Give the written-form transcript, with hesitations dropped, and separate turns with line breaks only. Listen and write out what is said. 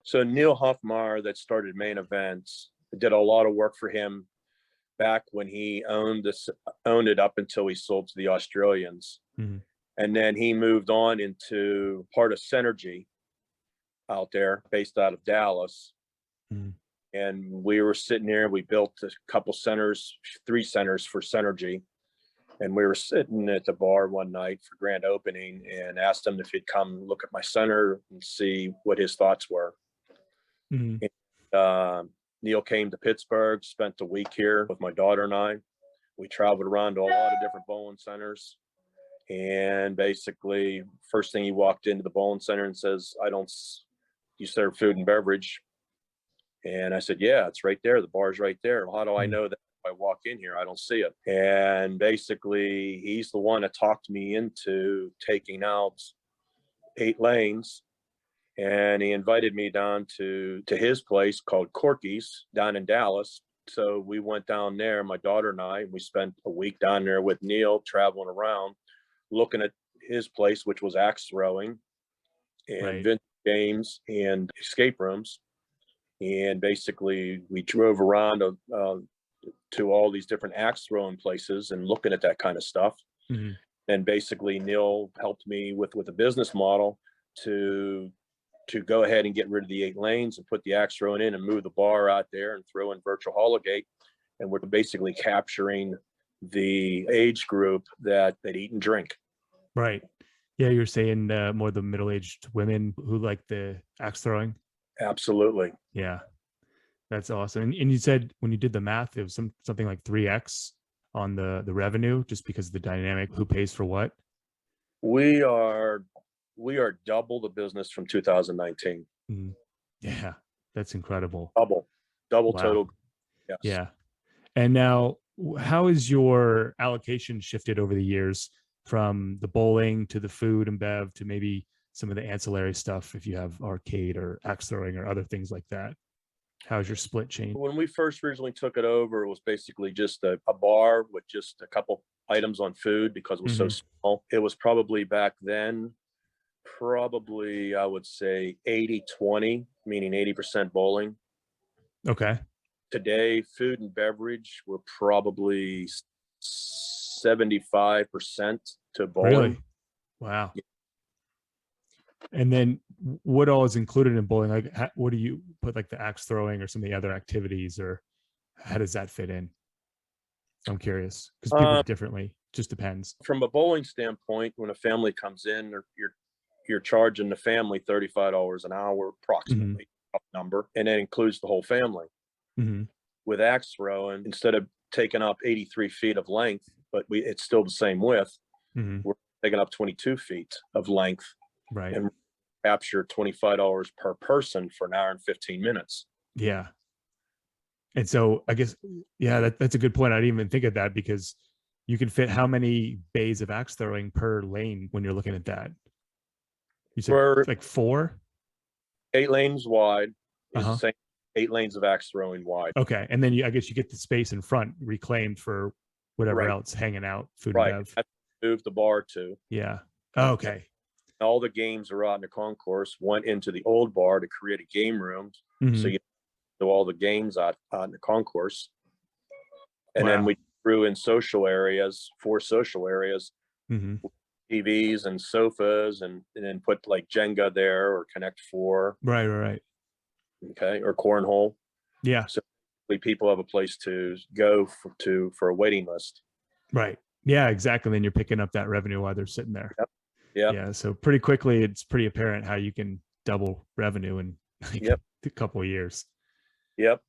So Neil Huffmeyer, that started Main Events, did a lot of work for him back when he owned it up until he sold to the Australians.
Mhm.
And then he moved on into part of Synergy out there, based out of Dallas.
Mhm.
And we were sitting there, we built a couple centers, 3 centers for Synergy. And we were sitting at the bar one night for grand opening and asked him if he'd come look at my center and see what his thoughts were.
Mhm.
And, Neil came to Pittsburgh, spent a week here with my daughter and I. We traveled around to a lot of different bowling centers. And basically, first thing he walked into the bowling center and says, you serve food and beverage? And I said, yeah, it's right there. The bar's right there. Well, how do I know that if I walk in here, I don't see it? And basically, he's the one that talked me into taking out 8 lanes. And he invited me down to his place called Corky's down in Dallas. So we went down there, my daughter and I, we spent a week down there with Neil, traveling around, looking at his place, which was axe throwing and
Right.
vintage games and escape rooms. And basically we drove around to all these different axe throwing places and looking at that kind of stuff.
Mhm.
And basically Neil helped me with a business model to go ahead and get rid of the 8 lanes and put the axe throwing in and move the bar out there and throw in virtual hologate. And we're basically capturing the age group that eat and drink.
Right. Yeah, you're saying more the middle-aged women who like the axe throwing.
Absolutely.
Yeah, that's awesome. And you said when you did the math, it was something like 3x on the revenue, just because of the dynamic, who pays for what.
We are double the business from 2019.
Mhm. Yeah, that's incredible.
Double
Wow.
total. Yes.
Yeah. And now, how has your allocation shifted over the years from the bowling to the food and bev to maybe some of the ancillary stuff, if you have arcade or axe throwing or other things like that? How's your split changed?
When we first originally took it over, it was basically just a bar with just a couple items on food because it was so small. It was probably back then, I would say 80-20, meaning 80% bowling.
Okay.
Today, food and beverage, we're probably 75% to bowling.
Really? Wow.
Yeah.
And then what all is included in bowling? Like, what do you put, like the axe throwing or some of the other activities, or how does that fit in? I'm curious because people do differently. Just depends.
From a bowling standpoint, when a family comes in, or you're charging the family $35 an hour, approximately, number, and that includes the whole family.
Mm-hmm.
With axe throwing, instead of taking up 83 feet of length, but it's still the same width, we're taking up 22 feet of length.
Right.
And capture $25 per person for an hour and 15 minutes.
Yeah. And so I guess, yeah, that's a good point. I didn't even think of that, because you can fit how many bays of axe throwing per lane when you're looking at that? You said like 4?
8 lanes wide is the same. 8 lanes of axe throwing wide.
Okay. And then I guess you get the space in front reclaimed for whatever else hanging out, food and bev.
That's moved the bar to.
Yeah. Oh, okay.
All the games are out in the concourse, went into the old bar to create a game room. So you do all the games out in the concourse. And then we threw in social areas, 4 social areas, TVs and sofas, and then put like Jenga there or Connect 4.
Right.
Okay. Or cornhole.
Yeah.
So people have a place to go for a waiting list.
Right. Yeah, exactly. Then you're picking up that revenue while they're sitting there.
Yep. Yep.
Yeah. So pretty quickly, it's pretty apparent how you can double revenue in like a couple of years.
Yep.